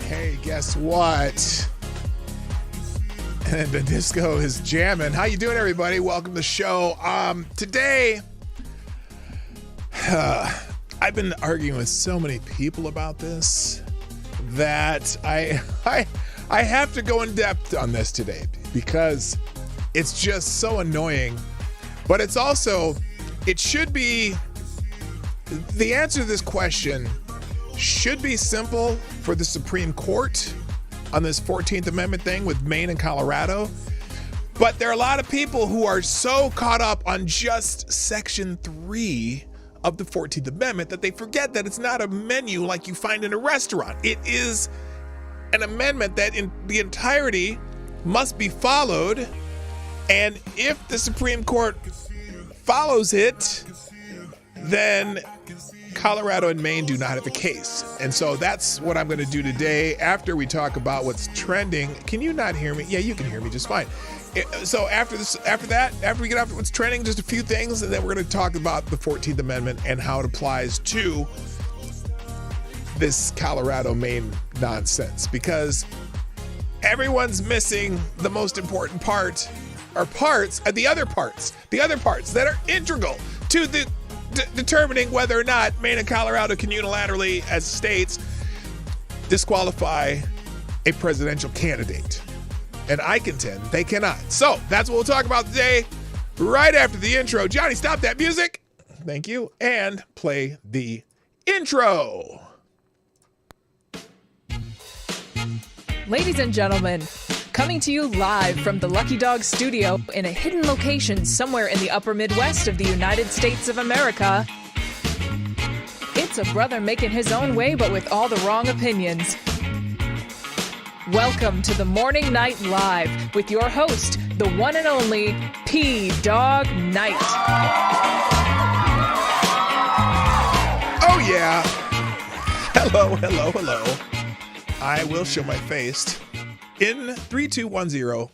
Hey, guess what? And the disco is jamming. How you doing, everybody? Welcome to the show. Today, I've been arguing with so many people about this that I have to go in depth on this today because it's just so annoying. But it's also, it should be, the answer to this question should be simple for the Supreme Court on this 14th Amendment thing with Maine and Colorado. But there are a lot of people who are so caught up on just Section 3 of the 14th Amendment that they forget that it's not a menu like you find in a restaurant. It is an amendment that in the entirety must be followed. And if the Supreme Court follows it, then Colorado and Maine do not have a case. And so that's what I'm going to do today after we talk about what's trending. Can you not hear me? Yeah, you can hear me just fine. So after we get off what's trending, just a few things, and then we're going to talk about the 14th Amendment and how it applies to this Colorado-Maine nonsense, because everyone's missing the most important part, or parts, and the other parts that are integral to the determining whether or not Maine and Colorado can unilaterally, as states, disqualify a presidential candidate. And I contend they cannot. So that's what we'll talk about today, right after the intro. Johnny, stop that music. Thank you. And play the intro. Ladies and gentlemen, coming to you live from the Lucky Dog studio in a hidden location somewhere in the upper Midwest of the United States of America, it's a brother making his own way, but with all the wrong opinions. Welcome to the Morning Night Live with your host, the one and only P-Dog Knight. Oh, yeah. Hello. I will show my face in 3, 2, 1, 0.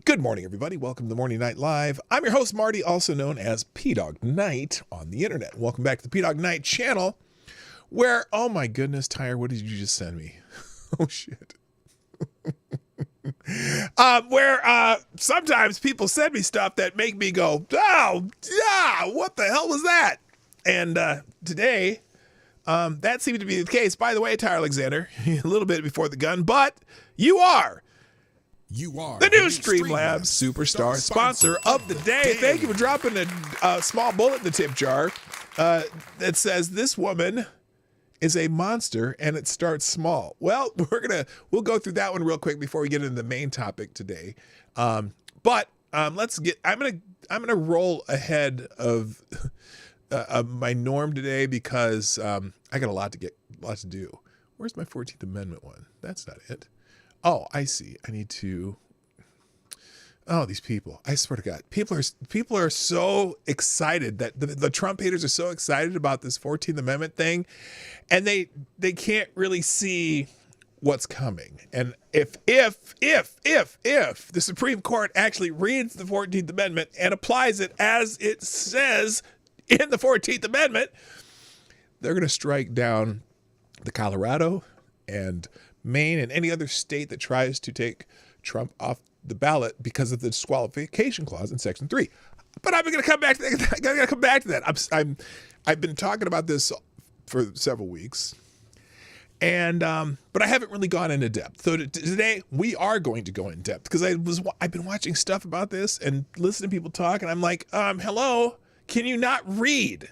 Good morning, everybody. Welcome to the Morning Night Live. I'm your host, Marty, also known as P-Dog Knight on the internet. Welcome back to the P-Dog Knight channel, where, oh my goodness, Tyre, what did you just send me? Oh, shit. Where sometimes people send me stuff that make me go, oh, yeah, what the hell was that? And today, that seemed to be the case. By the way, Tyre Alexander, a little bit before the gun, but you are the new Streamlabs Superstar sponsor of the day. Thank you for dropping a small bullet in the tip jar that says this woman is a monster and it starts small. Well, we'll go through that one real quick before we get into the main topic today. But let's get. I'm gonna roll ahead of my norm today because I got a lot to do. Where's my 14th Amendment one? That's not it. Oh, I see. I need to. Oh, these people! I swear to God, people are so excited that the Trump haters are so excited about this 14th Amendment thing, and they can't really see what's coming. And if the Supreme Court actually reads the 14th Amendment and applies it as it says in the 14th Amendment, they're going to strike down the Colorado and Maine and any other state that tries to take Trump off the ballot because of the disqualification clause in Section 3. But I'm going to come back to that. I got to come back to that. I've been talking about this for several weeks, and but I haven't really gone into depth. So today we are going to go in depth because I've been watching stuff about this and listening to people talk, and I'm like, hello, can you not read?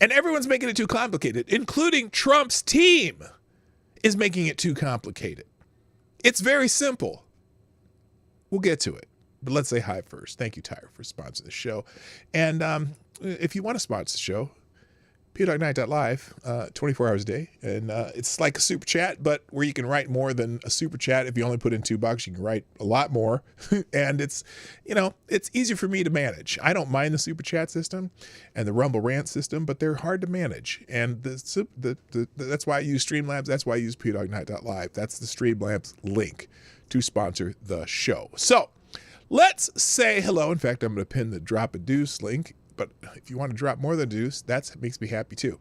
And everyone's making it too complicated, including Trump's team is making it too complicated. It's very simple. We'll get to it, but let's say hi first. Thank you, Tyre, for sponsoring the show. And if you want to sponsor the show, PewDogNight.live, 24 hours a day. And it's like a super chat, but where you can write more than a super chat. If you only put in $2, you can write a lot more. And it's, it's easier for me to manage. I don't mind the super chat system and the Rumble rant system, but they're hard to manage. And that's why I use Streamlabs. That's why I use PewDogNight.live. That's the Streamlabs link to sponsor the show. So let's say hello. In fact, I'm going to pin the Drop a Deuce link. But if you want to drop more than a deuce, that makes me happy too.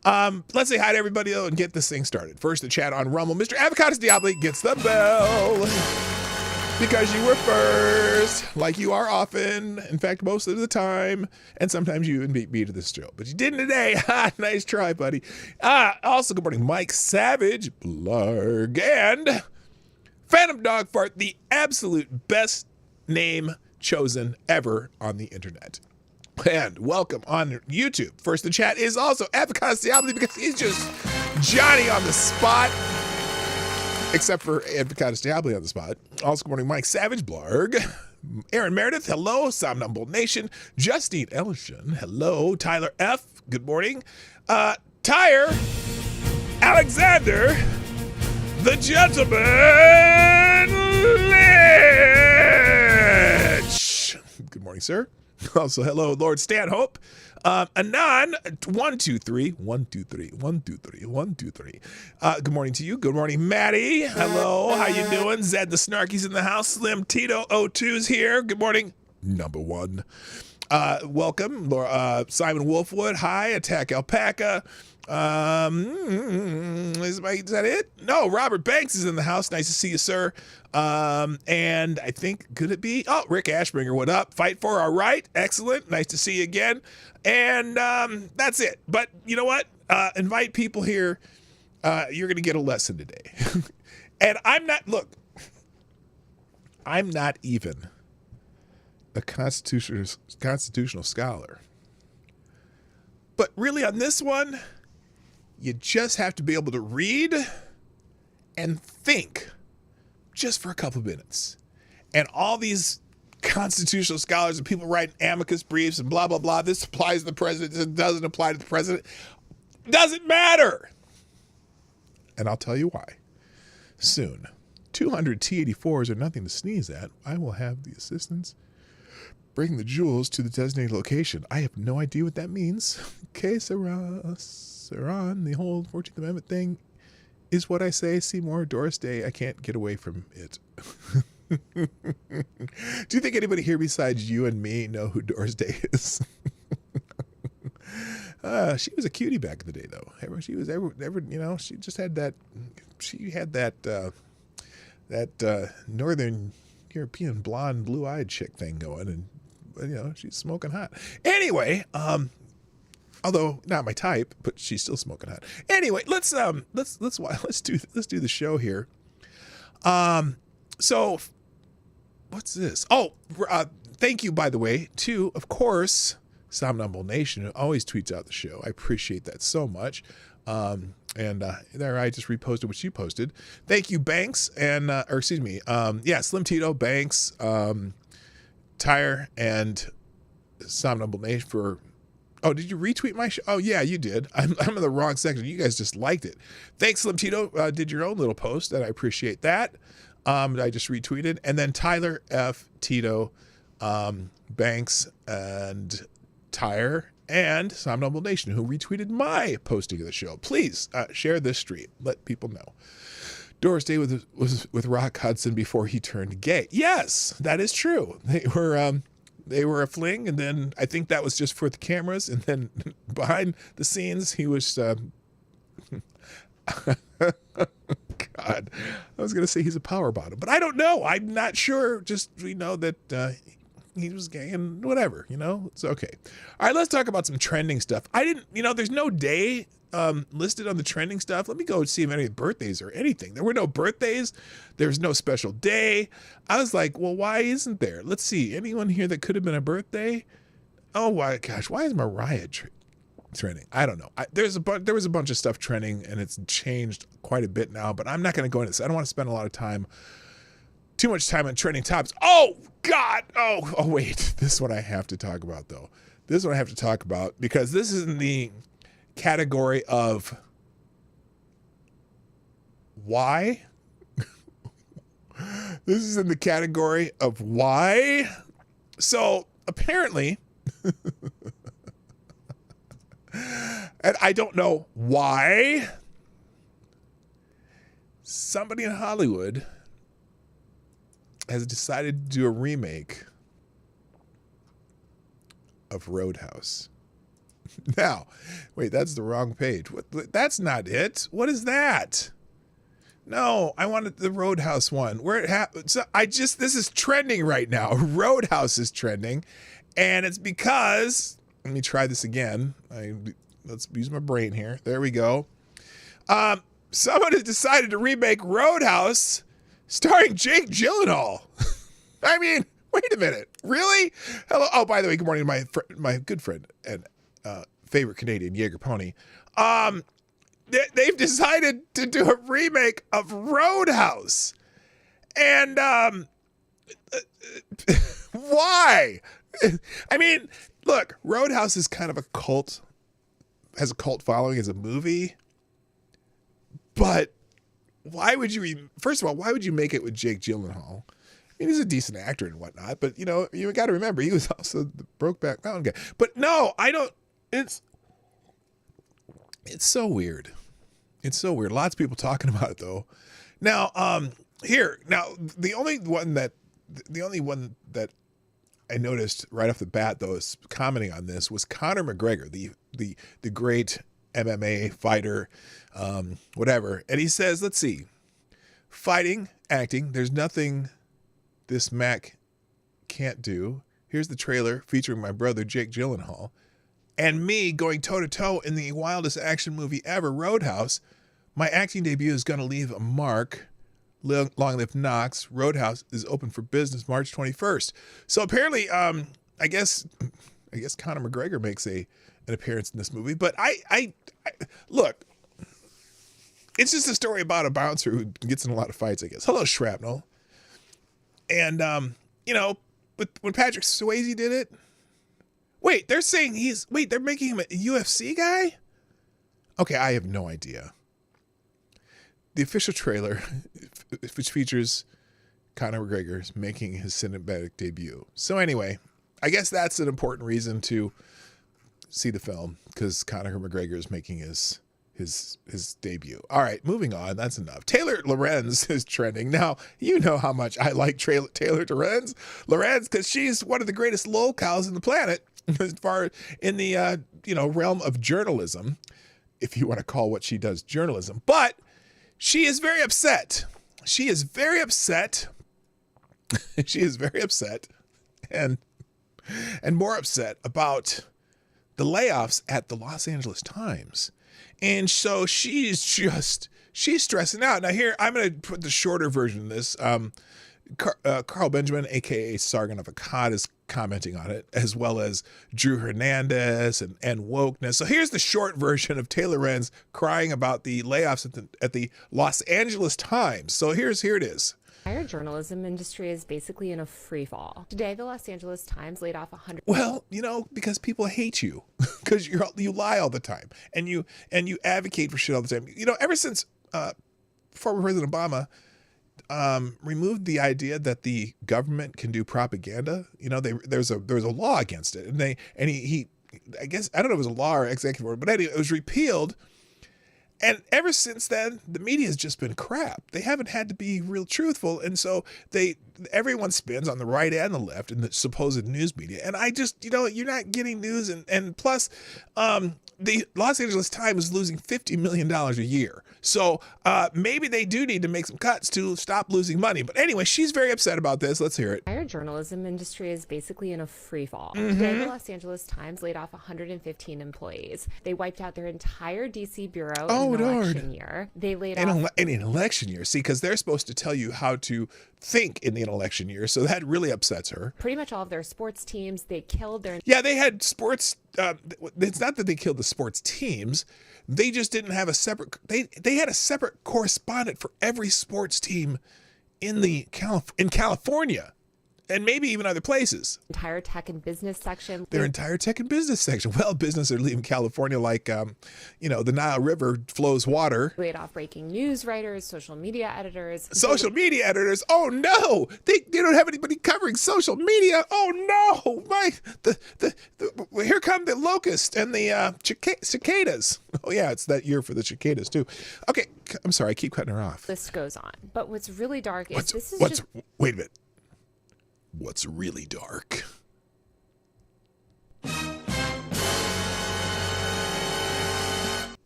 Let's say hi to everybody though and get this thing started. First, the chat on Rumble. Mr. Avocados Diablo gets the bell because you were first, like you are often. In fact, most of the time, and sometimes you even beat me to this show, but you didn't today. Nice try, buddy. Also, good morning, Mike Savage, Blarg, and Phantom Dog Fart, the absolute best name chosen ever on the internet. And welcome on YouTube. First, the chat is also Avocados Diablo because he's just Johnny on the spot. Except for Avocados Diablo on the spot. Also, good morning, Mike Savage, Blarg. Aaron Meredith, hello. Somnambul Nation. Justine Ellison, hello. Tyler F., good morning. Tyre, Alexander, the Gentleman Lich. Good morning, sir. Also, hello, Lord Stanhope. Anon, 123. Good morning to you. Good morning, Maddie. Hello, how you doing? Zed the Snarky's in the house. Slim Tito 02's here. Good morning, number one. Welcome, Simon Wolfwood. Hi, Attack Alpaca. Is that it? No, Robert Banks is in the house. Nice to see you, sir. And I think, could it be? Oh, Rick Ashbringer, what up? Fight for our right. Excellent. Nice to see you again. And that's it. But you know what? Invite people here. You're going to get a lesson today. And I'm not even a constitutional scholar. But really on this one, you just have to be able to read and think just for a couple minutes. And all these constitutional scholars and people writing amicus briefs and blah, blah, blah. This applies to the president. This doesn't apply to the president. Doesn't matter. And I'll tell you why. Soon. 200 T-84s are nothing to sneeze at. I will have the assistants bring the jewels to the designated location. I have no idea what that means. Okay, Saran, the whole 14th Amendment thing is what I say. Seymour, Doris Day, I can't get away from it. Do you think anybody here besides you and me know who Doris Day is? She was a cutie back in the day, though. She was she just had that. She had that Northern European blonde, blue-eyed chick thing going, and she's smoking hot. Anyway, although not my type, but she's still smoking hot. Anyway, let's do the show here. So what's this? Oh, thank you, by the way, to, of course, Somnambul Nation, who always tweets out the show. I appreciate that so much. And there I just reposted what you posted. Thank you, Banks, and Slim Tito, Banks, Tyre, and Somnambul Nation for. Oh, did you retweet my show? Oh, yeah, you did. I'm in the wrong section. You guys just liked it. Thanks, Slim Tito. Did your own little post, and I appreciate that. I just retweeted. And then Tyler F. Tito, Banks, and Tyre, and Somnambul Nation, who retweeted my posting of the show. Please share this stream. Let people know. Doris Day was with Rock Hudson before he turned gay. Yes, that is true. They were a fling, and then I think that was just for the cameras, and then behind the scenes, he was. God, I was going to say he's a power bottom, but I don't know. I'm not sure. Just we know that he was gay and whatever. It's okay. All right, let's talk about some trending stuff. There's no day listed on the trending stuff. Let me go see if any birthdays or anything. There were no birthdays. There's no special day. I was like, well, why isn't there? Let's see. Anyone here that could have been a birthday? Oh, my gosh. Why is Mariah trending? I don't know. There was a bunch of stuff trending, and it's changed quite a bit now, but I'm not going to go into this. I don't want to spend too much time on trending topics. Oh, God. Oh, wait. This is what I have to talk about, though. This is what I have to talk about, because this is in the category of why. This is in the category of why. So apparently, and I don't know why, somebody in Hollywood has decided to do a remake of Roadhouse. Now, wait, that's the wrong page. That's not it. What is that? No, I wanted the Roadhouse one. Where it happens. So this is trending right now. Roadhouse is trending. And it's because, let me try this again. Let's use my brain here. There we go. Someone has decided to remake Roadhouse starring Jake Gyllenhaal. I mean, wait a minute. Really? Hello. Oh, by the way, good morning to my good friend and favorite Canadian, Jaeger Pony. They've decided to do a remake of Roadhouse. And why? I mean, look, Roadhouse is kind of a cult, has a cult following as a movie. But why would you, first of all, why would you make it with Jake Gyllenhaal? I mean, he's a decent actor and whatnot, but, you know, you got to remember, he was also the Brokeback Mountain guy. But no, I don't, it's so weird. It's so weird. Lots of people talking about it, though. Now, the only one that I noticed right off the bat, though, is commenting on this was Conor McGregor, the great MMA fighter, whatever. And he says, let's see, fighting, acting, there's nothing this Mac can't do. Here's the trailer featuring my brother, Jake Gyllenhaal, and me going toe-to-toe in the wildest action movie ever, Roadhouse. My acting debut is going to leave a mark. Long live Knox. Roadhouse is open for business March 21st. So apparently, I guess Conor McGregor makes an appearance in this movie. But I look, it's just a story about a bouncer who gets in a lot of fights, I guess. Hello, Shrapnel. And, you know, but when Patrick Swayze did it, wait, they're saying they're making him a UFC guy? Okay, I have no idea. The official trailer, which features Conor McGregor making his cinematic debut. So anyway, I guess that's an important reason to see the film, because Conor McGregor is making his debut. All right, moving on. That's enough. Taylor Lorenz is trending. Now, you know how much I like Taylor Lorenz, because she's one of the greatest lolcows in the planet as far in the realm of journalism, if you want to call what she does journalism. But she is very upset. She is very upset. She is very upset and more upset about the layoffs at the Los Angeles Times. And so she's stressing out. Now here, I'm going to put the shorter version of this. Carl Benjamin, a.k.a. Sargon of Akkad, is commenting on it, as well as Drew Hernandez and wokeness. So here's the short version of Taylor Lorenz crying about the layoffs at the Los Angeles Times. So here it is. The entire journalism industry is basically in a free fall. Today, the Los Angeles Times laid off 100. Well, because people hate you, because you lie all the time, and you advocate for shit all the time. Ever since former President Obama removed the idea that the government can do propaganda. There was a law against it, and he I guess, I don't know if it was a law or executive order, but anyway, it was repealed. And ever since then, the media has just been crap. They haven't had to be real truthful. And so everyone spins on the right and the left in the supposed news media. And I just, you're not getting news. And plus, the Los Angeles Times is losing $50 million a year. So maybe they do need to make some cuts to stop losing money. But anyway, she's very upset about this. Let's hear it. The entire journalism industry is basically in a free fall. Today, the Los Angeles Times laid off 115 employees. They wiped out their entire DC bureau in an election year. They laid off in an election year. See, because they're supposed to tell you how to think in the election year. So that really upsets her. Pretty much all of their sports teams. They killed their... Yeah, they had sports... it's not that they killed the sports teams. They just didn't have a separate... They had a separate correspondent for every sports team in California. And maybe even other places. Entire tech and business section. Their entire tech and business section. Well, business are leaving California like, the Nile River flows water. Laid off breaking news writers, social media editors. Social media editors. Oh no, they don't have anybody covering social media. Oh no, here come the locusts and the cicadas. Oh yeah, it's that year for the cicadas too. Okay, I'm sorry, I keep cutting her off. List goes on. But what's really dark is wait a minute. What's really dark?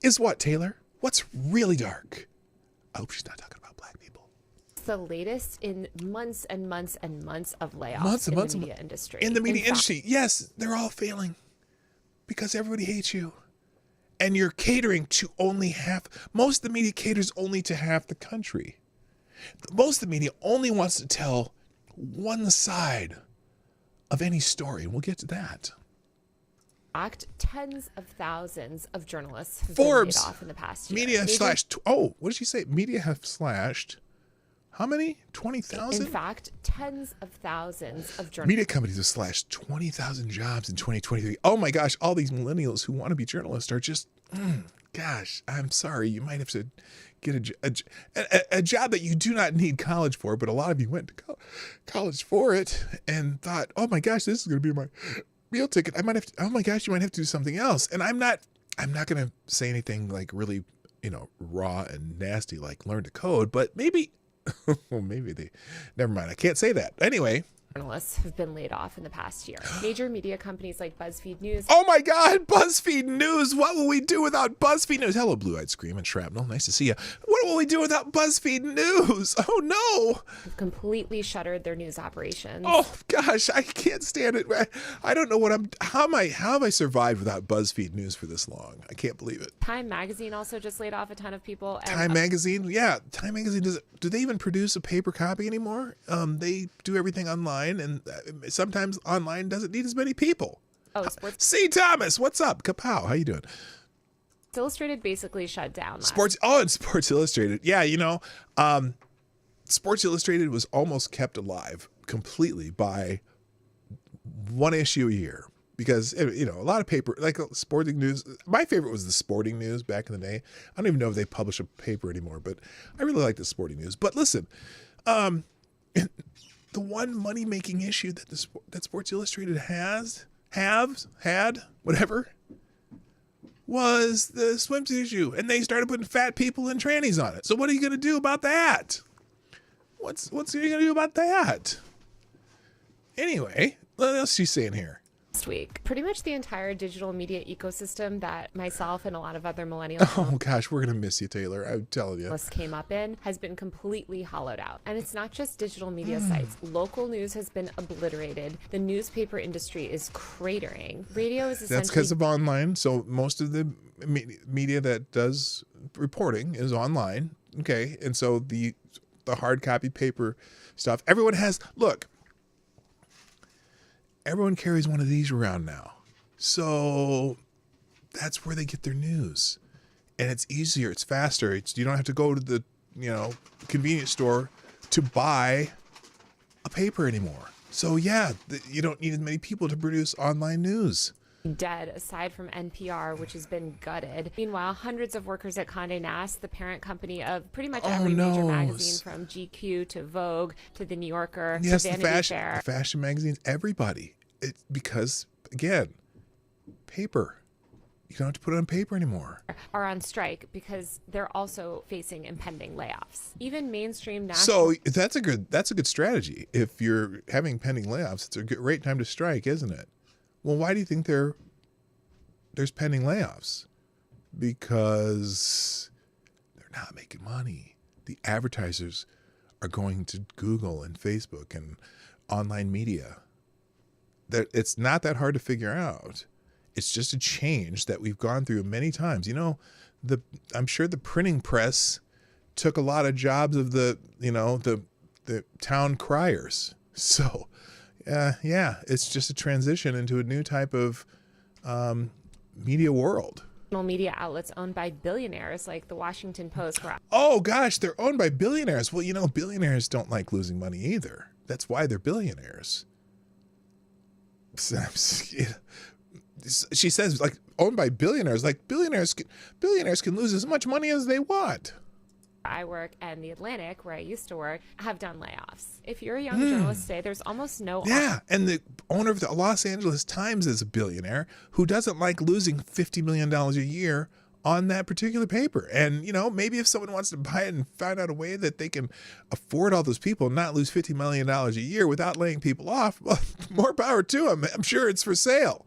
Is what, Taylor? What's really dark? I hope she's not talking about black people. It's the latest in months and months and months of layoffs in the media industry. In the media industry, yes, they're all failing because everybody hates you. And you're catering to only half. Most of the media caters only to half the country. Most of the media only wants to tell one side of any story, and we'll get to that. Tens of thousands of journalists have Forbes, been laid off in the past year. Media what did she say? Media have slashed how many? 20,000? In fact, tens of thousands of journalists. Media companies have slashed 20,000 jobs in 2023. Oh my gosh, all these millennials who want to be journalists are just, gosh, I'm sorry. You might have to get a job that you do not need college for, but a lot of you went to college for it and thought, oh my gosh, this is going to be my meal ticket. I might have to, oh my gosh, you might have to do something else. And I'm not going to say anything like really, raw and nasty, like learn to code, but maybe, never mind. I can't say that. Anyway. Journalists have been laid off in the past year. Major media companies like BuzzFeed News. Oh my God, BuzzFeed News. What will we do without BuzzFeed News? Hello, Blue-Eyed Scream and Shrapnel. Nice to see you. What will we do without BuzzFeed News? Oh no. Have completely shuttered their news operations. Oh gosh, I can't stand it. I don't know how have I survived without BuzzFeed News for this long? I can't believe it. Time Magazine also just laid off a ton of people. Time Magazine? Yeah, Time Magazine do they even produce a paper copy anymore? They do everything online. And sometimes online doesn't need as many people. Oh, Sports. C. Thomas, what's up? Kapow, how you doing? Sports Illustrated basically shut down. And Sports Illustrated. Yeah, Sports Illustrated was almost kept alive completely by one issue a year. Because, a lot of paper, like sporting news, my favorite was the sporting news back in the day. I don't even know if they publish a paper anymore, but I really like the sporting news. But listen, the one money-making issue that Sports Illustrated had, whatever, was the swimsuit issue. And they started putting fat people and trannies on it. So what are you going to do about that? What's you going to do about that? Anyway, what else is she saying here? Last week, pretty much the entire digital media ecosystem that myself and a lot of other millennials oh gosh, we're gonna miss you, Taylor. I'm telling you, came up in has been completely hollowed out. And it's not just digital media sites. Local news has been obliterated. The newspaper industry is cratering. Radio is essentially... That's because of online. So most of the media that does reporting is online. Okay, and so the hard copy paper stuff, everyone carries one of these around now. So that's where they get their news. And it's easier, it's faster. You don't have to go to the, convenience store to buy a paper anymore. So yeah, you don't need as many people to produce online news. Dead, aside from NPR, which has been gutted. Meanwhile, hundreds of workers at Condé Nast, the parent company of pretty much every major magazine, from GQ to Vogue to The New Yorker to Vanity Fair. The fashion magazines, everybody. Because, again, paper. You don't have to put it on paper anymore. Are on strike because they're also facing impending layoffs. Even mainstream national... So that's a good strategy. If you're having pending layoffs, it's a great time to strike, isn't it? Well, why do you think there's pending layoffs? Because they're not making money. The advertisers are going to Google and Facebook and online media. It's not that hard to figure out. It's just a change that we've gone through many times. I'm sure the printing press took a lot of jobs of the town criers. So, it's just a transition into a new type of media world. Media outlets owned by billionaires like the Washington Post. Oh gosh, they're owned by billionaires. Well, billionaires don't like losing money either. That's why they're billionaires. She says, like, owned by billionaires. Like, billionaires can lose as much money as they want. I work, and The Atlantic, where I used to work, have done layoffs. If you're a young journalist today, there's almost no... Yeah, and the owner of the Los Angeles Times is a billionaire who doesn't like losing $50 million a year on that particular paper. And, maybe if someone wants to buy it and find out a way that they can afford all those people and not lose $50 million a year without laying people off, well, more power to them. I'm sure it's for sale.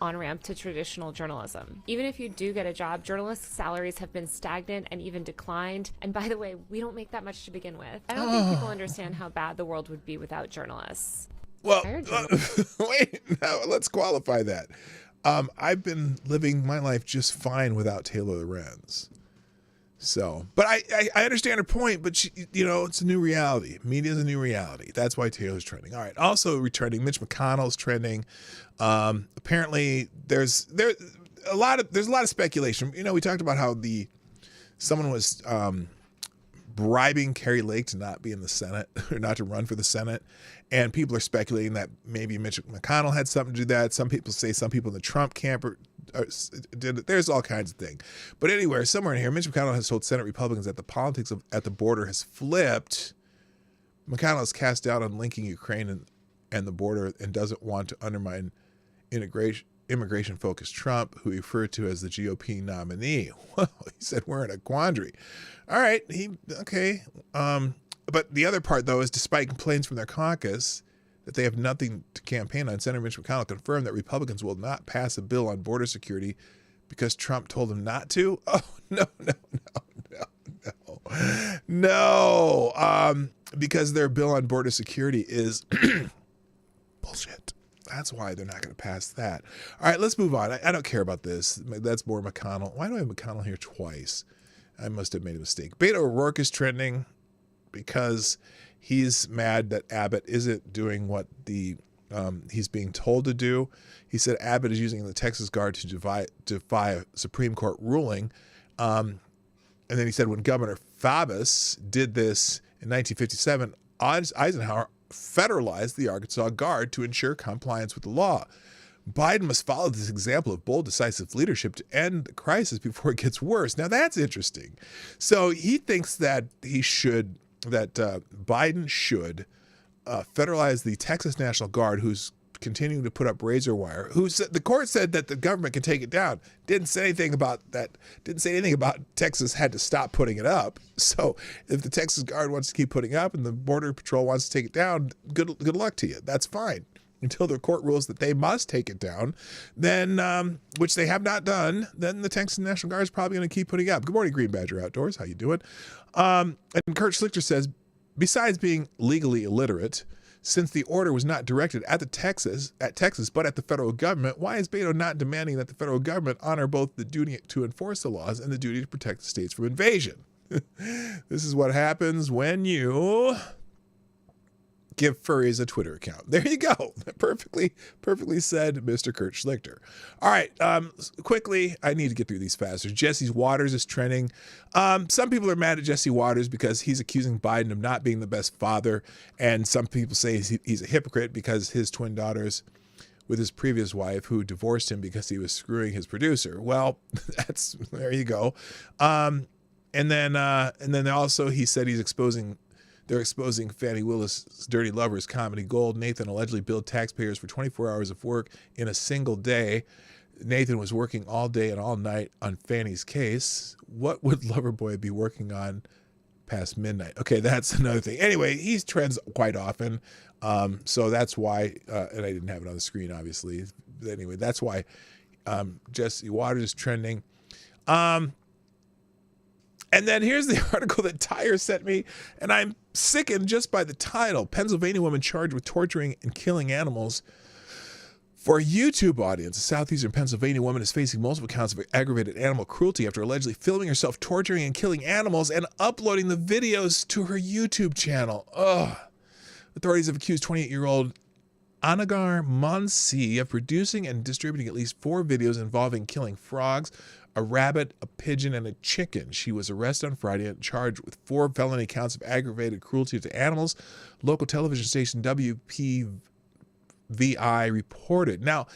On-ramp to traditional journalism. Even if you do get a job, journalists' salaries have been stagnant and even declined. And by the way, we don't make that much to begin with. I don't think people understand how bad the world would be without journalists. Well, wait, now let's qualify that. I've been living my life just fine without Taylor Lorenz. So, but I understand her point, but she, it's a new reality. Media is a new reality. That's why Taylor's trending. All right. Also returning, Mitch McConnell's trending. Apparently there's a lot of speculation. We talked about how someone was bribing Kari Lake to not be in the Senate or not to run for the Senate. And people are speculating that maybe Mitch McConnell had something to do that. Some people say some people in the Trump camp did it. There's all kinds of things. But anywhere, somewhere in here, Mitch McConnell has told Senate Republicans that the politics at the border has flipped. McConnell is cast doubt on linking Ukraine and the border and doesn't want to undermine immigration-focused Trump, who he referred to as the GOP nominee. Well, he said we're in a quandary. All right, okay. But the other part, though, is despite complaints from their caucus that they have nothing to campaign on, Senator Mitch McConnell confirmed that Republicans will not pass a bill on border security because Trump told them not to. Oh, no. Because their bill on border security is bullshit. That's why they're not going to pass that. All right, let's move on. I don't care about this. That's more McConnell. Why do I have McConnell here twice? I must have made a mistake. Beto O'Rourke is trending because he's mad that Abbott isn't doing what he's being told to do. He said Abbott is using the Texas Guard to defy a Supreme Court ruling. And then he said when Governor Faubus did this in 1957, Eisenhower federalized the Arkansas Guard to ensure compliance with the law. Biden must follow this example of bold, decisive leadership to end the crisis before it gets worse. Now that's interesting. So he thinks that Biden should federalize the Texas National Guard, who's continuing to put up razor wire. The court said that the government can take it down. Didn't say anything about that. Didn't say anything about Texas had to stop putting it up. So if the Texas Guard wants to keep putting up and the Border Patrol wants to take it down, good luck to you. That's fine. Until the court rules that they must take it down, then which they have not done, then the Texas National Guard is probably going to keep putting up. Good morning, Green Badger Outdoors. How you doing? And Kurt Schlichter says, besides being legally illiterate, since the order was not directed at Texas, but at the federal government, why is Beto not demanding that the federal government honor both the duty to enforce the laws and the duty to protect the states from invasion? This is what happens when you give furries a Twitter account. There you go. Perfectly said, Mr. Kurt Schlichter. All right, quickly, I need to get through these faster. Jesse Waters is trending. Some people are mad at Jesse Waters because he's accusing Biden of not being the best father, and some people say he's a hypocrite because his twin daughters with his previous wife, who divorced him because he was screwing his producer. Well, there you go. And then also he said they're exposing Fannie Willis' dirty lovers comedy gold. Nathan allegedly billed taxpayers for 24 hours of work in a single day. Nathan was working all day and all night on Fannie's case. What would Loverboy be working on past midnight? Okay, that's another thing. Anyway, he trends quite often. So that's why, and I didn't have it on the screen, obviously. But anyway, that's why Jesse Waters is trending. And then here's the article that Tyre sent me, and I'm sickened just by the title. Pennsylvania woman charged with torturing and killing animals. For a YouTube audience, a southeastern Pennsylvania woman is facing multiple counts of aggravated animal cruelty after allegedly filming herself torturing and killing animals and uploading the videos to her YouTube channel. Ugh. Authorities have accused 28-year-old Anagar Monsi of producing and distributing at least 4 videos involving killing frogs, a rabbit, a pigeon, and a chicken. She was arrested on Friday and charged with 4 felony counts of aggravated cruelty to animals. Local television station WPVI reported. Now,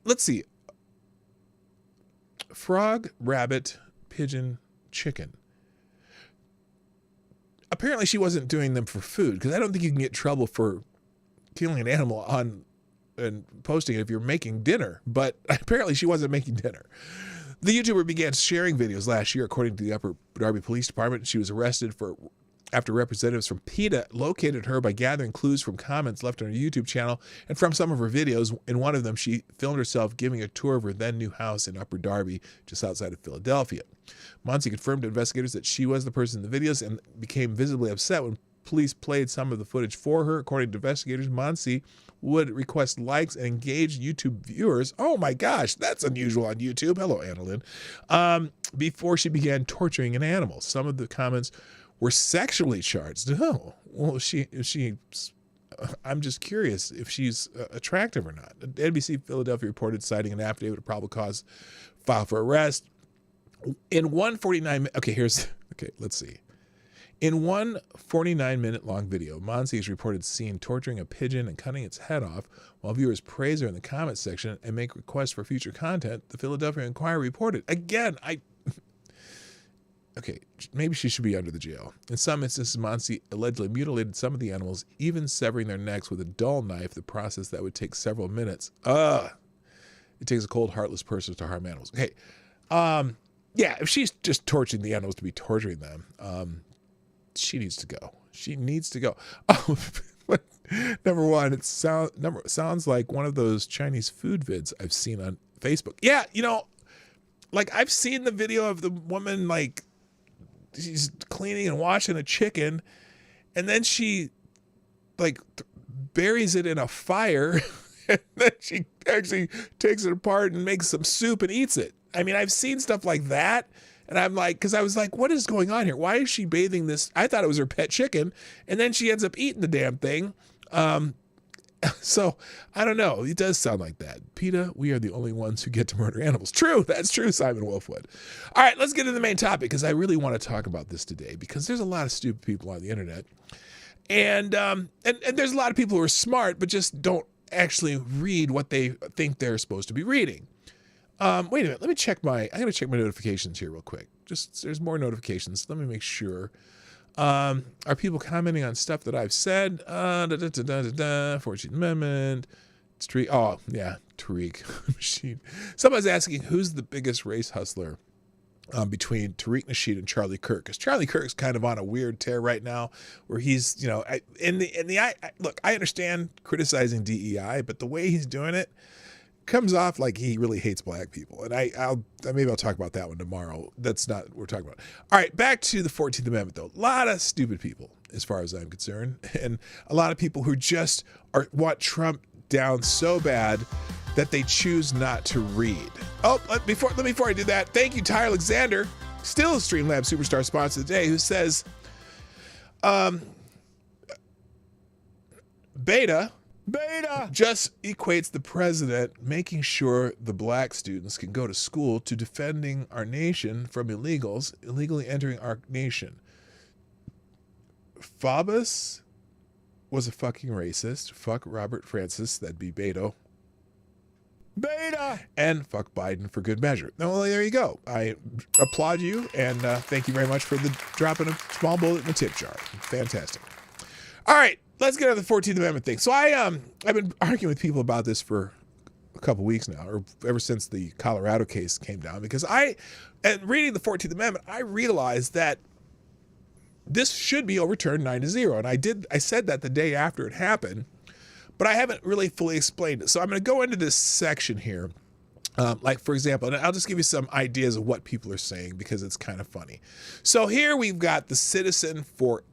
let's see. Frog, rabbit, pigeon, chicken. Apparently she wasn't doing them for food, because I don't think you can get in trouble for killing an animal on and posting it if you're making dinner, but apparently she wasn't making dinner. The YouTuber began sharing videos last year, according to the Upper Darby Police Department. She was arrested after representatives from PETA located her by gathering clues from comments left on her YouTube channel and from some of her videos. In one of them, she filmed herself giving a tour of her then new house in Upper Darby, just outside of Philadelphia. Monsi confirmed to investigators that she was the person in the videos and became visibly upset when police played some of the footage for her. According to investigators, Monsi would request likes and engage YouTube viewers. Oh my gosh, that's unusual on YouTube. Hello, Annalyn. Before she began torturing an animal. Some of the comments were sexually charged. Oh, well, I'm just curious if she's attractive or not. NBC Philadelphia reported, citing an affidavit of probable cause filed for arrest. In one 49-minute, let's see. In one 49-minute long video, Monsi is reported seen torturing a pigeon and cutting its head off, while viewers praise her in the comments section and make requests for future content. The Philadelphia Inquirer reported. Again, maybe she should be under the jail. In some instances, Monsi allegedly mutilated some of the animals, even severing their necks with a dull knife, the process that would take several minutes. It takes a cold, heartless person to harm animals. Okay. Yeah, if she's just torturing the animals to be torturing them, she needs to go. She needs to go. Oh, number one, it sounds like one of those Chinese food vids I've seen on Facebook. Yeah, I've seen the video of the woman, she's cleaning and washing a chicken, and then she buries it in a fire, and then she actually takes it apart and makes some soup and eats it. I mean, I've seen stuff like that, and I'm because I was like, what is going on here? Why is she bathing this? I thought it was her pet chicken, and then she ends up eating the damn thing. So I don't know. It does sound like that. PETA, we are the only ones who get to murder animals. True. That's true, Simon Wolfwood. All right, let's get to the main topic, because I really want to talk about this today, because there's a lot of stupid people on the internet. And there's a lot of people who are smart, but just don't actually read what they think they're supposed to be reading. Wait a minute. I'm going to check my notifications here real quick. There's more notifications. Let me make sure. Are people commenting on stuff that I've said? 14th Amendment. It's Tariq. Oh, yeah, Tariq Nasheed. Someone's asking, who's the biggest race hustler between Tariq Nasheed and Charlie Kirk? Because Charlie Kirk's kind of on a weird tear right now, where he's, look, I understand criticizing DEI, but the way he's doing it comes off like he really hates black people. And maybe I'll talk about that one tomorrow. That's not what we're talking about. All right, back to the 14th Amendment, though. A lot of stupid people, as far as I'm concerned, and a lot of people who just want Trump down so bad that they choose not to read. Oh, before I do that, thank you, Ty Alexander, still a Streamlabs Superstar sponsor of the day, who says, Beta just equates the president making sure the black students can go to school to defending our nation from illegals illegally entering our nation. Faubus was a fucking racist. Fuck Robert Francis. That'd be Beto. And fuck Biden for good measure. Well, there you go. I applaud you, and thank you very much for the dropping a small bullet in the tip jar. Fantastic. All right. Let's get on the 14th Amendment thing. So I've been arguing with people about this for a couple weeks now, or ever since the Colorado case came down, because reading the 14th Amendment, I realized that this should be overturned 9-0. And I said that the day after it happened, but I haven't really fully explained it. So I'm going to go into this section here. For example, and I'll just give you some ideas of what people are saying, because it's kind of funny. So here we've got the Citizen for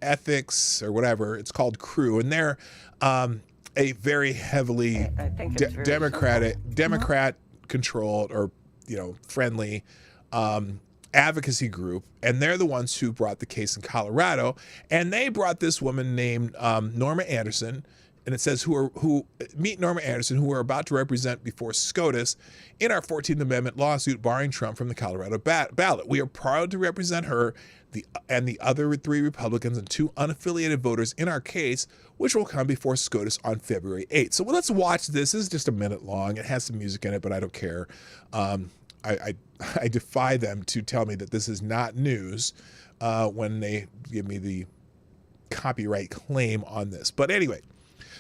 Ethics, or whatever it's called, crew, and they're a very heavily Democrat controlled, or friendly advocacy group, and they're the ones who brought the case in Colorado, and they brought this woman named Norma Anderson and it says who meet Norma Anderson, who are about to represent before SCOTUS in our 14th Amendment lawsuit barring Trump from the Colorado ballot. We are proud to represent her and the other 3 Republicans and 2 unaffiliated voters in our case, which will come before SCOTUS on February 8th. So let's watch this. This is just a minute long. It has some music in it, but I don't care. I defy them to tell me that this is not news when they give me the copyright claim on this. But anyway,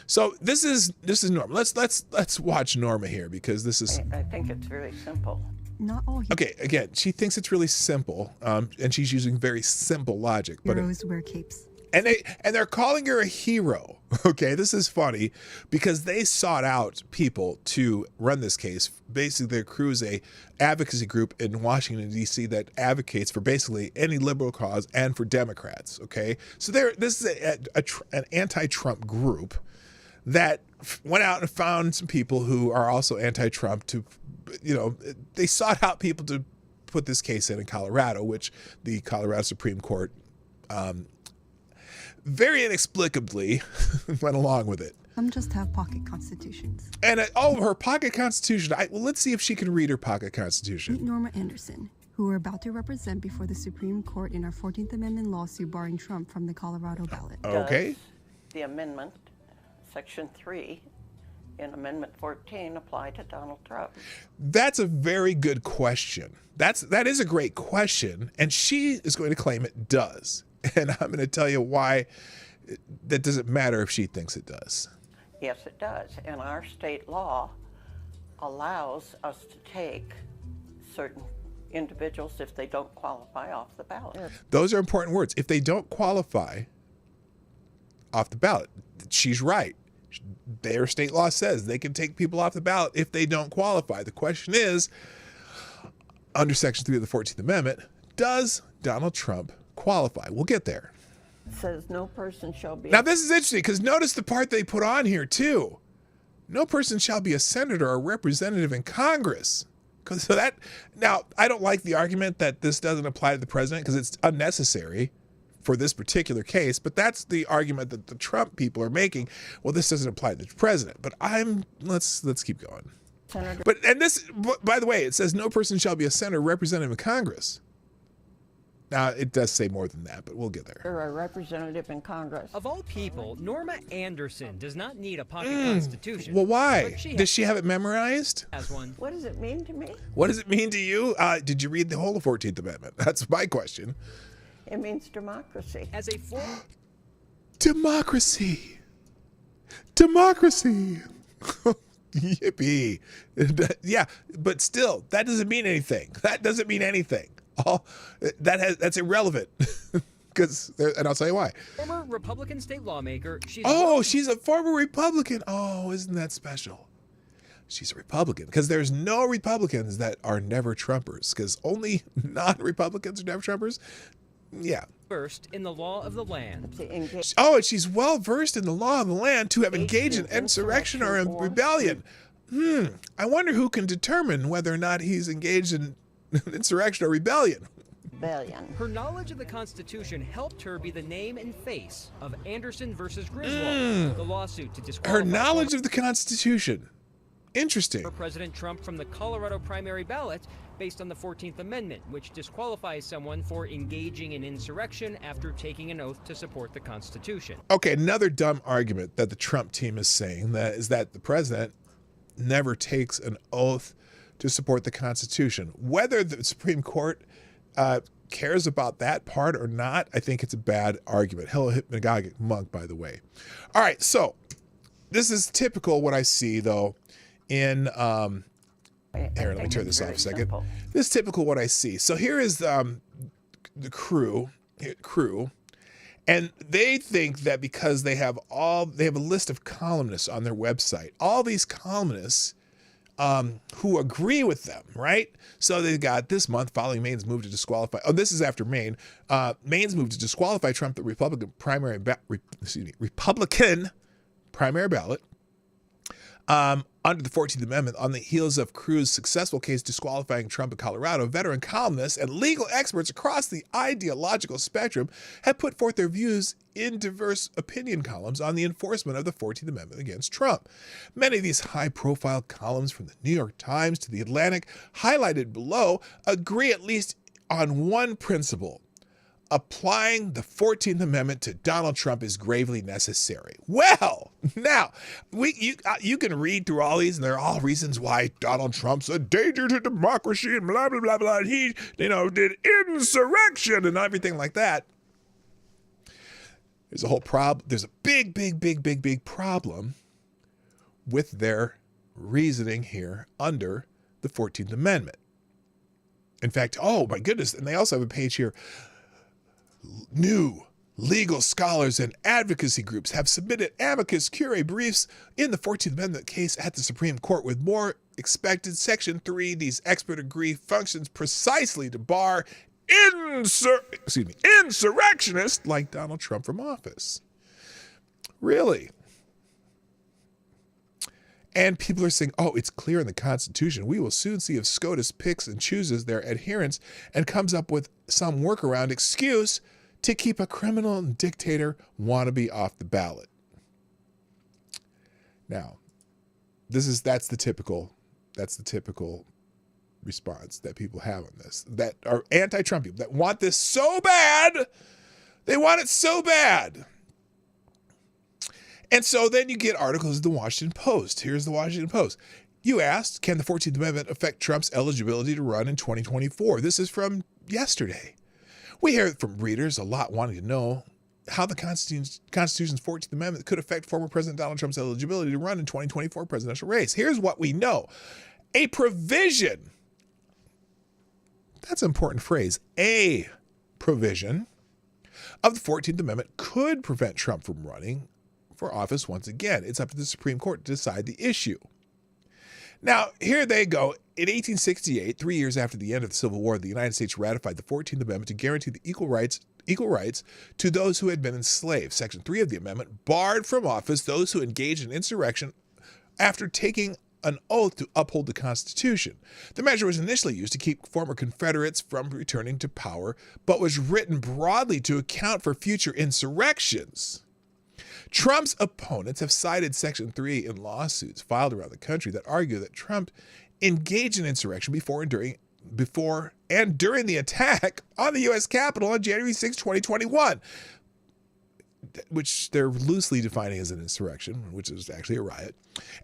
so this is Norma. Let's watch Norma here, because this is. I think it's very simple. Not all Okay, again, she thinks it's really simple, and she's using very simple logic. But heroes wear capes. And they're calling her a hero. Okay, this is funny because they sought out people to run this case. Basically, their crew is a advocacy group in Washington, D.C. that advocates for basically any liberal cause and for Democrats. Okay, so this is an anti-Trump group that went out and found some people who are also anti-Trump to, they sought out people to put this case in Colorado, which the Colorado Supreme Court very inexplicably went along with it. Some just have pocket constitutions. And her pocket constitution. Well, let's see if she can read her pocket constitution. Meet Norma Anderson, who we're about to represent before the Supreme Court in our 14th Amendment lawsuit barring Trump from the Colorado ballot. Okay. Does the amendment, Section 3, in Amendment 14, apply to Donald Trump? That's a very good question. That is a great question, and she is going to claim it does. And I'm going to tell you why that doesn't matter if she thinks it does. Yes, it does. And our state law allows us to take certain individuals if they don't qualify off the ballot. Those are important words. If they don't qualify off the ballot, she's right. Their state law says they can take people off the ballot if they don't qualify. The question is, under Section 3 of the 14th Amendment, does Donald Trump qualify? We'll get there. It says no person shall be... Now, this is interesting because notice the part they put on here, too. No person shall be a senator or representative in Congress. Now, I don't like the argument that this doesn't apply to the president because it's unnecessary for this particular case, but that's the argument that the Trump people are making. Well, this doesn't apply to the president, but let's keep going. Senator. And this, by the way, it says no person shall be a senator or representative in Congress. Now, it does say more than that, but we'll get there. Or a representative in Congress. Of all people, Norma Anderson does not need a pocket constitution. Well, why? Does she have it memorized? As one. What does it mean to me? What does it mean to you? Did you read the whole 14th Amendment? That's my question. It means democracy. As a full... Democracy. Democracy. Yippee. Yeah, but still, that doesn't mean anything. That doesn't mean anything. That's irrelevant. And I'll tell you why. Former Republican state lawmaker. She's a former Republican. Oh, isn't that special? She's a Republican because there's no Republicans that are never Trumpers because only non-Republicans are never Trumpers. Yeah. Versed in the law of the land. And she's well versed in the law of the land to have engaged in insurrection or in rebellion. I wonder who can determine whether or not he's engaged in insurrection or rebellion. Her knowledge of the Constitution helped her be the name and face of Anderson versus Griswold, the lawsuit to disqualify her knowledge of the Constitution. Interesting. For President Trump from the Colorado primary ballot based on the 14th Amendment, which disqualifies someone for engaging in insurrection after taking an oath to support the Constitution. Okay, another dumb argument that the Trump team is saying is that the president never takes an oath to support the Constitution. Whether the Supreme Court cares about that part or not, I think it's a bad argument. Hello, hypnagogic monk, by the way. All right, so this is typical what I see, though, in... here, let me turn this off a second. Simple. This is typical what I see. So here is the crew, and they think that because they have a list of columnists on their website, all these columnists who agree with them, right? So they've got this month following Maine's move to disqualify. Oh, this is after Maine. Maine's move to disqualify Trump, the Republican primary ballot. Under the 14th Amendment, on the heels of Cruz's successful case disqualifying Trump in Colorado, veteran columnists and legal experts across the ideological spectrum have put forth their views in diverse opinion columns on the enforcement of the 14th Amendment against Trump. Many of these high-profile columns, from the New York Times to the Atlantic, highlighted below, agree at least on one principle: applying the 14th Amendment to Donald Trump is gravely necessary. Well, now, you can read through all these, and they're all reasons why Donald Trump's a danger to democracy and blah, blah, blah, blah. And he, did insurrection and everything like that. There's a whole problem. There's a big problem with their reasoning here under the 14th Amendment. In fact, oh my goodness, and they also have a page here. New legal scholars and advocacy groups have submitted amicus curiae briefs in the 14th Amendment case at the Supreme Court. With more expected, Section 3, these experts agree, functions precisely to bar insurrectionists like Donald Trump from office. Really? And people are saying, oh, it's clear in the Constitution. We will soon see if SCOTUS picks and chooses their adherents and comes up with some workaround excuse to keep a criminal and dictator wannabe off the ballot. Now, that's the typical response that people have on this, that are anti-Trump people, that want this so bad. They want it so bad. And so then you get articles in the Washington Post. Here's the Washington Post. You asked, can the 14th Amendment affect Trump's eligibility to run in 2024? This is from yesterday. We hear from readers a lot wanting to know how the Constitution's 14th Amendment could affect former President Donald Trump's eligibility to run in 2024 presidential race. Here's what we know. A provision, that's an important phrase, a provision of the 14th Amendment could prevent Trump from running for office once again. It's up to the Supreme Court to decide the issue. Now, here they go. In 1868, 3 years after the end of the Civil War, the United States ratified the 14th Amendment to guarantee the equal rights to those who had been enslaved. Section 3 of the amendment barred from office those who engaged in insurrection after taking an oath to uphold the Constitution. The measure was initially used to keep former Confederates from returning to power, but was written broadly to account for future insurrections. Trump's opponents have cited Section 3 in lawsuits filed around the country that argue that Trump engaged in insurrection before and during the attack on the U.S. Capitol on January 6, 2021, which they're loosely defining as an insurrection, which is actually a riot,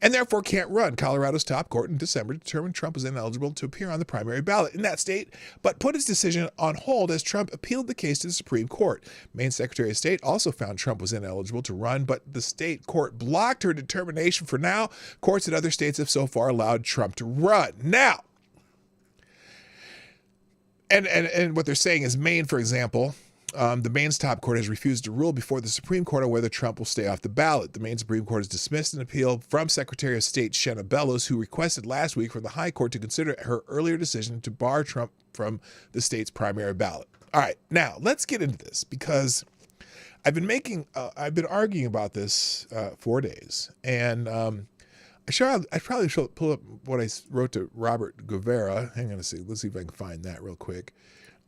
and therefore can't run. Colorado's top court in December determined Trump was ineligible to appear on the primary ballot in that state, but put its decision on hold as Trump appealed the case to the Supreme Court. Maine's Secretary of State also found Trump was ineligible to run, but the state court blocked her determination for now. Courts in other states have so far allowed Trump to run. Now, and what they're saying is Maine, for example, the Maine's top court has refused to rule before the Supreme Court on whether Trump will stay off the ballot. The Maine Supreme Court has dismissed an appeal from Secretary of State Shenna Bellows, who requested last week for the High Court to consider her earlier decision to bar Trump from the state's primary ballot. All right, now let's get into this, because I've been arguing about this 4 days, and I probably should pull up what I wrote to Robert Guevara. Hang on a second. Let's see if I can find that real quick.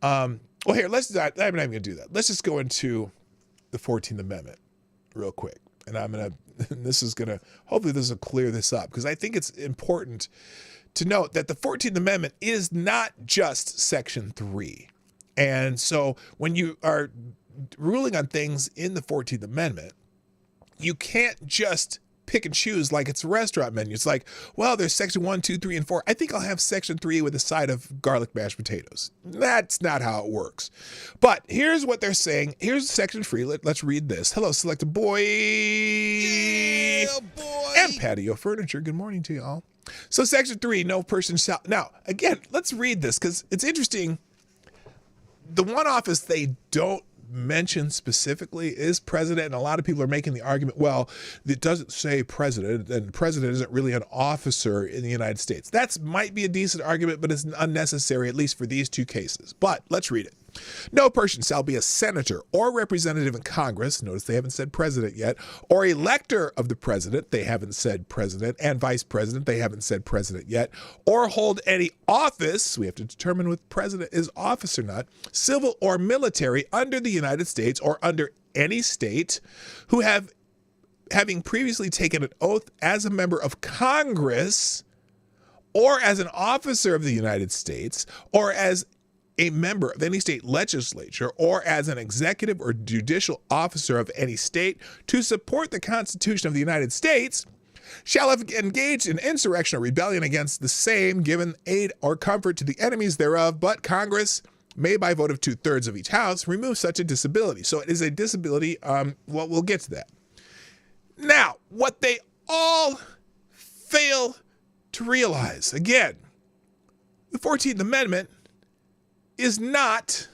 Well, here, I'm not even going to do that. Let's just go into the 14th Amendment real quick. And hopefully this will clear this up, because I think it's important to note that the 14th Amendment is not just Section 3. And so when you are ruling on things in the 14th Amendment, you can't just pick and choose like it's a restaurant menu. It's like, well, there's Section 1, 2, 3, and 4. I think I'll have Section 3 with a side of garlic mashed potatoes. That's not how it works. But here's what they're saying. Here's Section 3. Let's read this. Hello, select a boy. Yeah, boy. And patio furniture. Good morning to you all. So Section 3, no person shall. Now, again, let's read this, because it's interesting. The one office they don't mention specifically is president, and a lot of people are making the argument, well, it doesn't say president, and president isn't really an officer in the United States. That might be a decent argument, but it's unnecessary, at least for these two cases. But let's read it. No person shall be a senator or representative in Congress, notice they haven't said president yet, or elector of the president, they haven't said president, and vice president, they haven't said president yet, or hold any office, we have to determine if president is office or not, civil or military under the United States or under any state, who having previously taken an oath as a member of Congress or as an officer of the United States or as a member of any state legislature or as an executive or judicial officer of any state to support the Constitution of the United States shall have engaged in insurrection or rebellion against the same, given aid or comfort to the enemies thereof, but Congress may by vote of 2/3 of each house remove such a disability. So it is a disability. We'll get to that. Now, what they all fail to realize, again, the 14th Amendment is not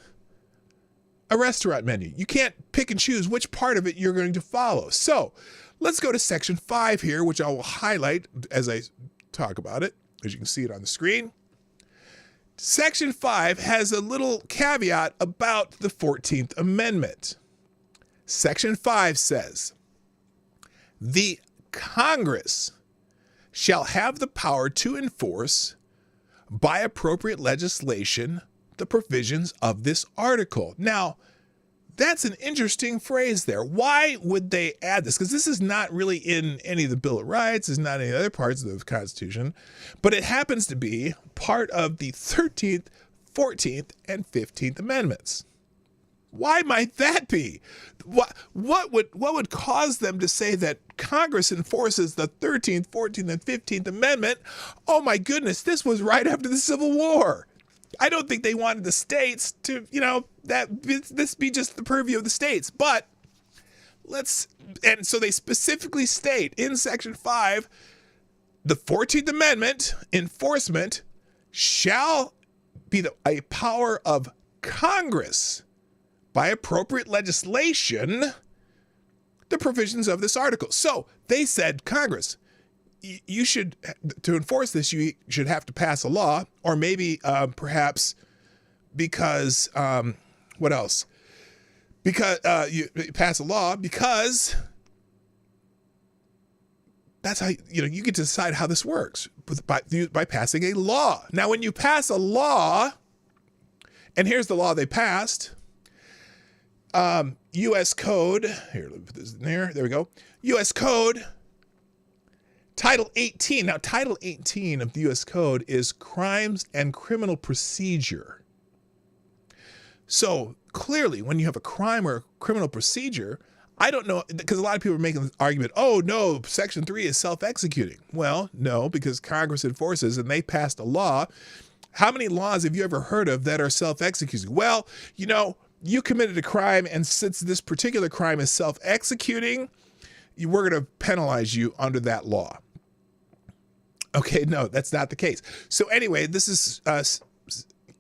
a restaurant menu. You can't pick and choose which part of it you're going to follow. So let's go to Section 5 here, which I will highlight as I talk about it, as you can see it on the screen. Section 5 has a little caveat about the 14th Amendment. Section 5 says, the Congress shall have the power to enforce by appropriate legislation the provisions of this article. Now, that's an interesting phrase there. Why would they add this? Because this is not really in any of the Bill of Rights, it's not in any other parts of the Constitution, but it happens to be part of the 13th, 14th, and 15th Amendments. Why might that be? What would cause them to say that Congress enforces the 13th, 14th, and 15th Amendment? Oh my goodness, this was right after the Civil War. I don't think they wanted the states to, this be just the purview of the states. But and so they specifically state in Section 5, the 14th Amendment enforcement shall be a power of Congress by appropriate legislation, the provisions of this article. So they said, Congress, you should, to enforce this, you should have to pass a law, or maybe perhaps because, what else? Because you pass a law because that's how, you get to decide how this works by passing a law. Now, when you pass a law, and here's the law they passed, U.S. Code, here, let me put this in there we go, U.S. Code, Title 18. Now, Title 18 of the U.S. Code is Crimes and Criminal Procedure. So, clearly, when you have a crime or a criminal procedure, I don't know, because a lot of people are making the argument, oh, no, Section 3 is self-executing. Well, no, because Congress enforces, and they passed a law. How many laws have you ever heard of that are self-executing? Well, you committed a crime, and since this particular crime is self-executing, we're going to penalize you under that law. Okay, no, that's not the case. So anyway, this is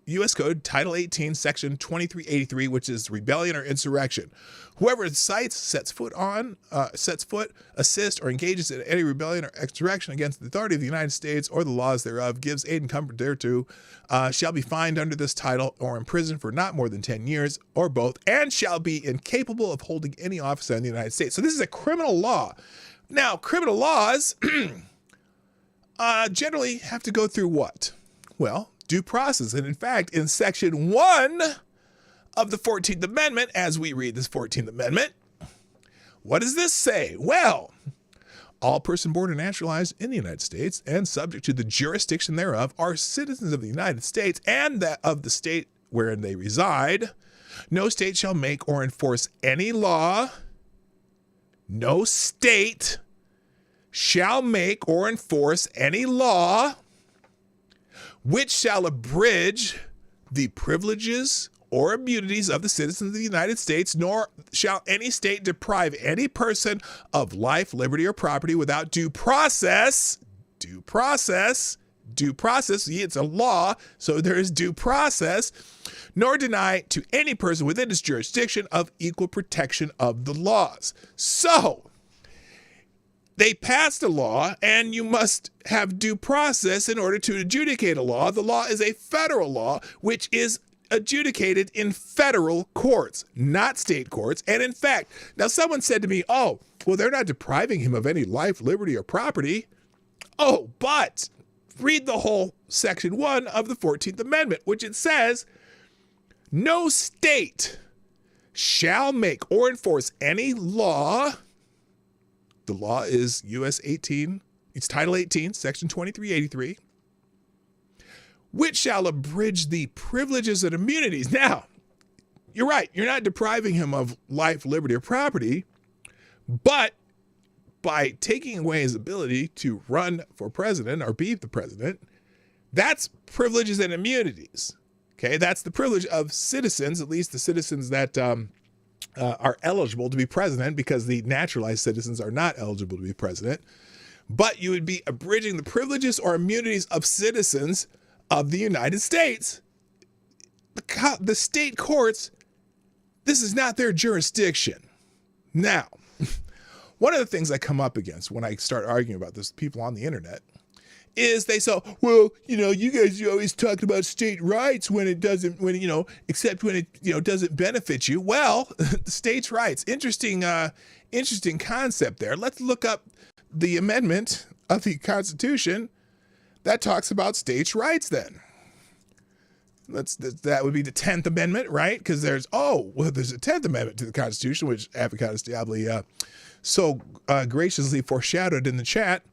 U.S. Code, Title 18, Section 2383, which is rebellion or insurrection. Whoever incites, sets foot, assists, or engages in any rebellion or insurrection against the authority of the United States or the laws thereof, gives aid and comfort thereto, shall be fined under this title or imprisoned for not more than 10 years, or both, and shall be incapable of holding any office in the United States. So this is a criminal law. Now, criminal laws generally have to go through what? Well, due process. And in fact, in Section 1 of the 14th Amendment, as we read this 14th Amendment, what does this say? Well, all persons born and naturalized in the United States and subject to the jurisdiction thereof are citizens of the United States and that of the state wherein they reside. No state shall make or enforce any law. No state shall make or enforce any law which shall abridge the privileges or immunities of the citizens of the United States, nor shall any state deprive any person of life, liberty, or property without due process. Due process. It's a law, so there is due process, nor deny to any person within its jurisdiction of equal protection of the laws. So, they passed a law, and you must have due process in order to adjudicate a law. The law is a federal law, which is adjudicated in federal courts, not state courts. And in fact, now someone said to me, oh, well, they're not depriving him of any life, liberty, or property. Oh, but read the whole Section 1 of the 14th Amendment, which it says, no state shall make or enforce any law. The law is U.S. 18, it's Title 18, Section 2383, which shall abridge the privileges and immunities. Now, you're right, you're not depriving him of life, liberty, or property, but by taking away his ability to run for president or be the president, that's privileges and immunities. Okay, that's the privilege of citizens, at least the citizens that are eligible to be president, because the naturalized citizens are not eligible to be president. But you would be abridging the privileges or immunities of citizens of the United States. The state courts, this is not their jurisdiction. Now, one of the things I come up against when I start arguing about this, people on the internet, is they say, well, you guys always talk about state rights except when it, doesn't benefit you. Well, the states' rights, interesting concept there. Let's look up the amendment of the Constitution that talks about states' rights then. That would be the 10th Amendment, right? Because there's a 10th Amendment to the Constitution, which Avocados Diabli so graciously foreshadowed in the chat.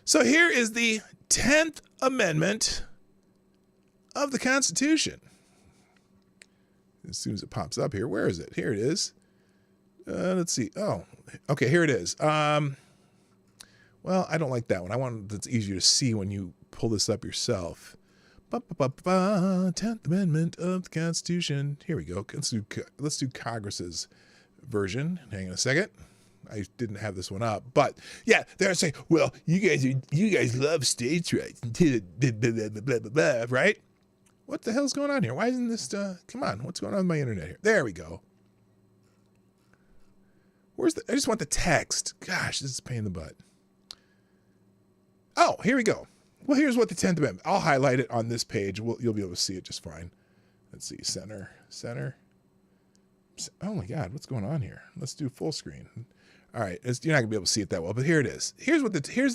So here is the 10th Amendment of the Constitution. As soon as it pops up here, where is it? Here it is. Let's see. Oh, okay, here it is. Well, I don't like that one. I want that's easier to see when you pull this up yourself. 10th Amendment of the Constitution. Here we go. Let's do Congress's version. Hang on a second. I didn't have this one up, but yeah, they're saying, well, you guys love states' rights, right? What the hell's going on here? Why isn't this, come on, what's going on with my internet here? There we go. I just want the text. Gosh, this is a pain in the butt. Oh, here we go. Well, here's what the 10th Amendment, I'll highlight it on this page. You'll be able to see it just fine. Let's see, center. Oh my God, what's going on here? Let's do full screen. All right, you're not gonna be able to see it that well, but here it is. Here's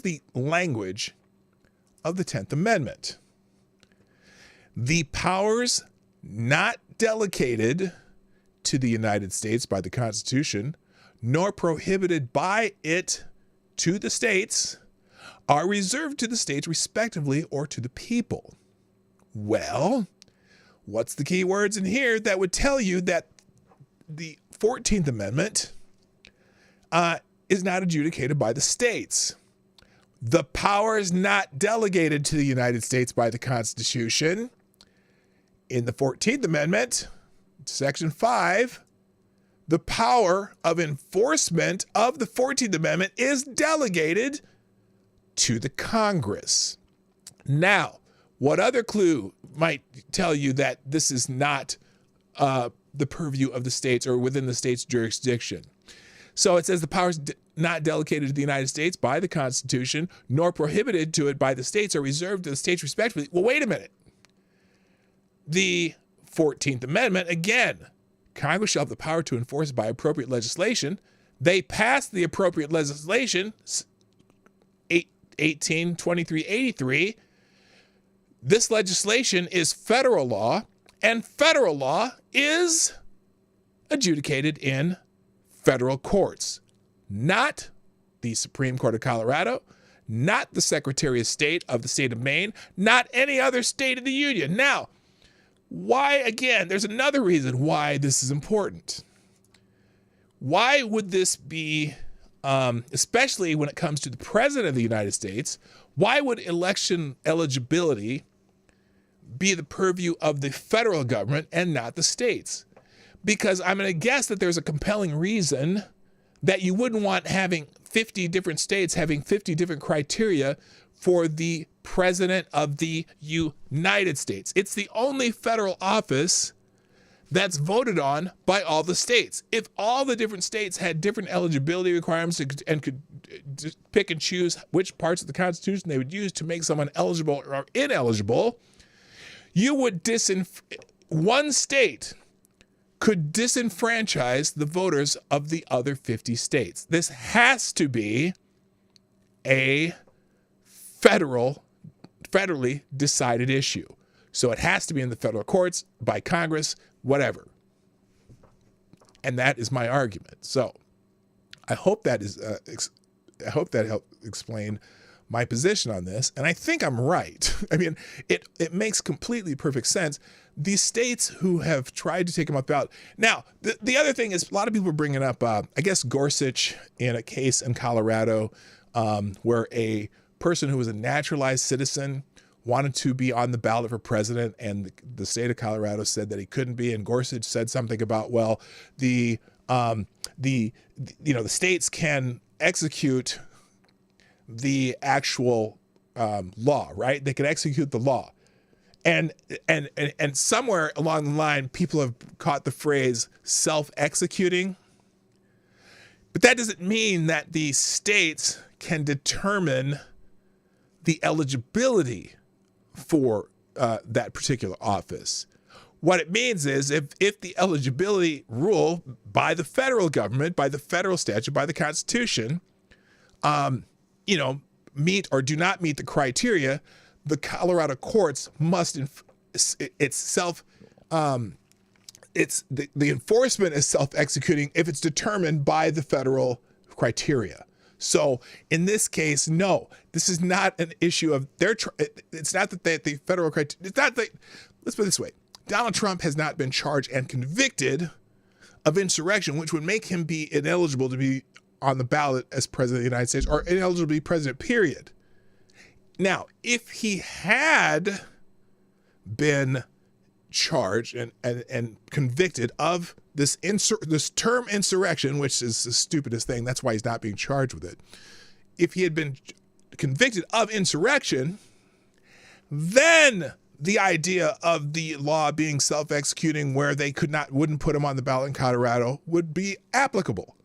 the language of the 10th Amendment. The powers not delegated to the United States by the Constitution, nor prohibited by it to the states, are reserved to the states respectively or to the people. Well, what's the key words in here that would tell you that the 14th Amendment is not adjudicated by the states? The powers not delegated to the United States by the Constitution. In the 14th Amendment, Section 5, the power of enforcement of the 14th Amendment is delegated to the Congress. Now, what other clue might tell you that this is not the purview of the states or within the state's jurisdiction? So it says the powers not delegated to the United States by the Constitution, nor prohibited to it by the states, are reserved to the states respectively. Well, wait a minute. The 14th Amendment, again, Congress shall have the power to enforce by appropriate legislation. They passed the appropriate legislation, 1823-83. This legislation is federal law, and federal law is adjudicated in federal courts, not the Supreme Court of Colorado, not the Secretary of State of the state of Maine, not any other state of the Union. Now, why, again, there's another reason why this is important. Why would this be, especially when it comes to the President of the United States, why would election eligibility be the purview of the federal government and not the states? Because I'm going to guess that there's a compelling reason that you wouldn't want having 50 different states having 50 different criteria for the President of the United States. It's the only federal office that's voted on by all the states. If all the different states had different eligibility requirements and could pick and choose which parts of the Constitution they would use to make someone eligible or ineligible, you would one state could disenfranchise the voters of the other 50 states. This has to be a federally decided issue. So it has to be in the federal courts, by Congress, whatever. And that is my argument. So I hope that helped explain my position on this. And I think I'm right. I mean, it makes completely perfect sense. These states who have tried to take them off the ballot. Now, the other thing is a lot of people are bringing up, I guess, Gorsuch in a case in Colorado where a person who was a naturalized citizen wanted to be on the ballot for president, and the state of Colorado said that he couldn't be. And Gorsuch said something about, well, the states can execute the actual law, right? They can execute the law. And somewhere along the line, people have caught the phrase self-executing. But that doesn't mean that the states can determine the eligibility for that particular office. What it means is if the eligibility rule by the federal government, by the federal statute, by the Constitution, meet or do not meet the criteria, the Colorado courts must the enforcement is self-executing if it's determined by the federal criteria. So in this case, no, this is not an issue of it's not that the federal criteria, it's not that, let's put it this way. Donald Trump has not been charged and convicted of insurrection, which would make him be ineligible to be on the ballot as president of the United States, or ineligible to be president, period. Now, if he had been charged and convicted of this term insurrection, which is the stupidest thing, that's why he's not being charged with it. If he had been convicted of insurrection, then the idea of the law being self-executing where they wouldn't put him on the ballot in Colorado would be applicable.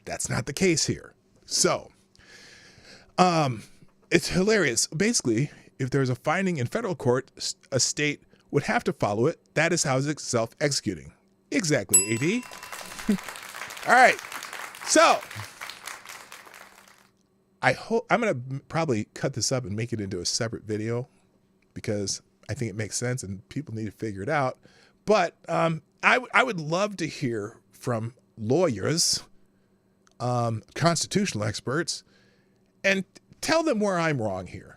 That's not the case here. So, it's hilarious. Basically, if there's a finding in federal court, a state would have to follow it. That is how it's self-executing. Exactly, AD. All right. So, I'm going to probably cut this up and make it into a separate video because I think it makes sense and people need to figure it out. But I would love to hear from lawyers, constitutional experts, and tell them where I'm wrong here.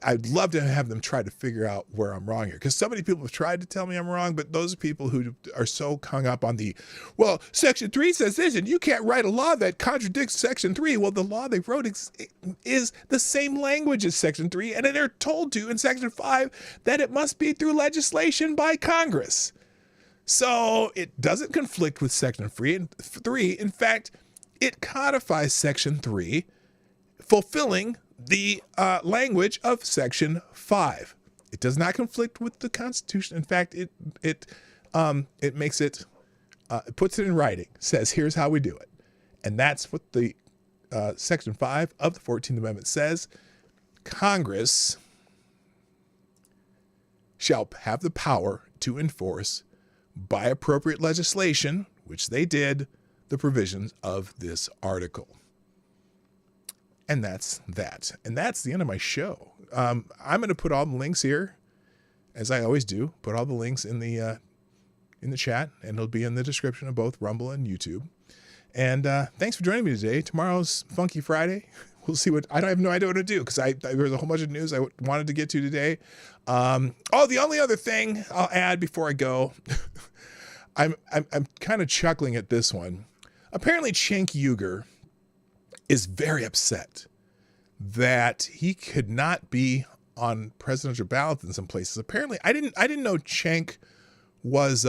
I'd love to have them try to figure out where I'm wrong here, because so many people have tried to tell me I'm wrong, but those people who are so hung up on well, Section 3 says this, and you can't write a law that contradicts Section 3. Well, the law they wrote is the same language as Section 3, and then they're told to in Section 5 that it must be through legislation by Congress. So it doesn't conflict with Section 3. In fact, it codifies Section 3, fulfilling the language of Section 5. It does not conflict with the Constitution. In fact, it makes it, it puts it in writing, says here's how we do it. And that's what the Section 5 of the 14th Amendment says. Congress shall have the power to enforce by appropriate legislation, which they did, the provisions of this article. And that's that. And that's the end of my show. I'm going to put all the links here, as I always do. Put all the links in the chat, and it'll be in the description of both Rumble and YouTube. And thanks for joining me today. Tomorrow's Funky Friday. We'll see what I have no idea what to do, because there's a whole bunch of news I wanted to get to today. The only other thing I'll add before I go, I'm kind of chuckling at this one. Apparently, Cenk Uygur is very upset that he could not be on presidential ballots in some places. Apparently, I didn't know Cenk was.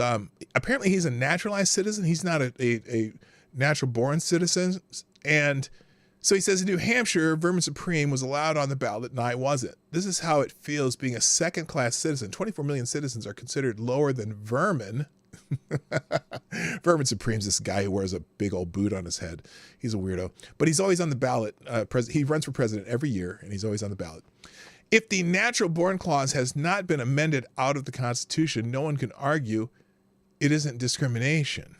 Apparently, he's a naturalized citizen. He's not a natural born citizen, and so he says in New Hampshire, Vermin Supreme was allowed on the ballot, and I wasn't. This is how it feels being a second-class citizen. 24 million citizens are considered lower than vermin. Vermin Supreme's this guy who wears a big old boot on his head. He's a weirdo, but he's always on the ballot. He runs for president every year, and he's always on the ballot. If the natural born clause has not been amended out of the Constitution, no one can argue it isn't discrimination.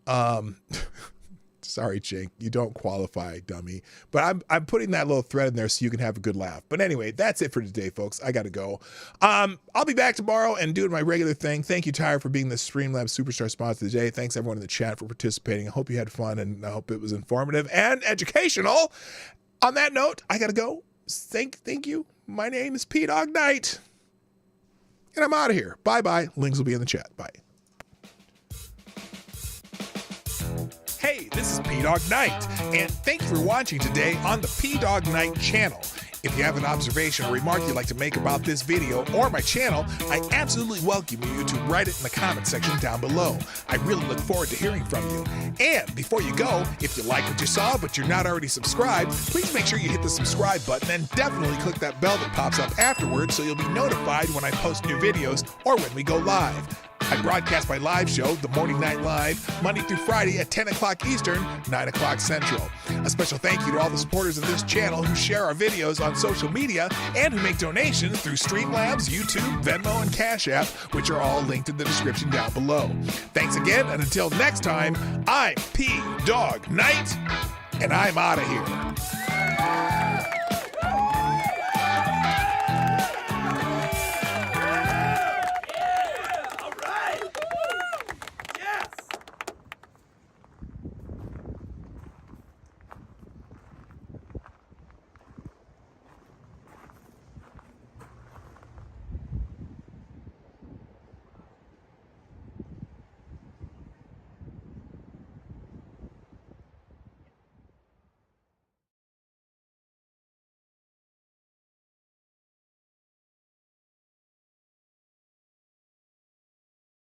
Sorry, Chink, you don't qualify, dummy. But I'm putting that little thread in there so you can have a good laugh. But anyway, that's it for today, folks. I got to go. I'll be back tomorrow and doing my regular thing. Thank you, Tyre, for being the Streamlabs Superstar sponsor today. Thanks, everyone in the chat, for participating. I hope you had fun, and I hope it was informative and educational. On that note, I got to go. Thank you. My name is P-Dog Knight, and I'm out of here. Bye-bye. Links will be in the chat. Bye. Hey, this is P-Dog Knight, and thank you for watching today on the P-Dog Knight channel. If you have an observation or remark you'd like to make about this video or my channel, I absolutely welcome you to write it in the comment section down below. I really look forward to hearing from you. And before you go, if you like what you saw but you're not already subscribed, please make sure you hit the subscribe button and definitely click that bell that pops up afterwards so you'll be notified when I post new videos or when we go live. I broadcast my live show, The Morning Night Live, Monday through Friday at 10 o'clock Eastern, 9 o'clock Central. A special thank you to all the supporters of this channel who share our videos on social media and who make donations through Streamlabs, YouTube, Venmo, and Cash App, which are all linked in the description down below. Thanks again, and until next time, I'm P-Dog Knight, and I'm out of here.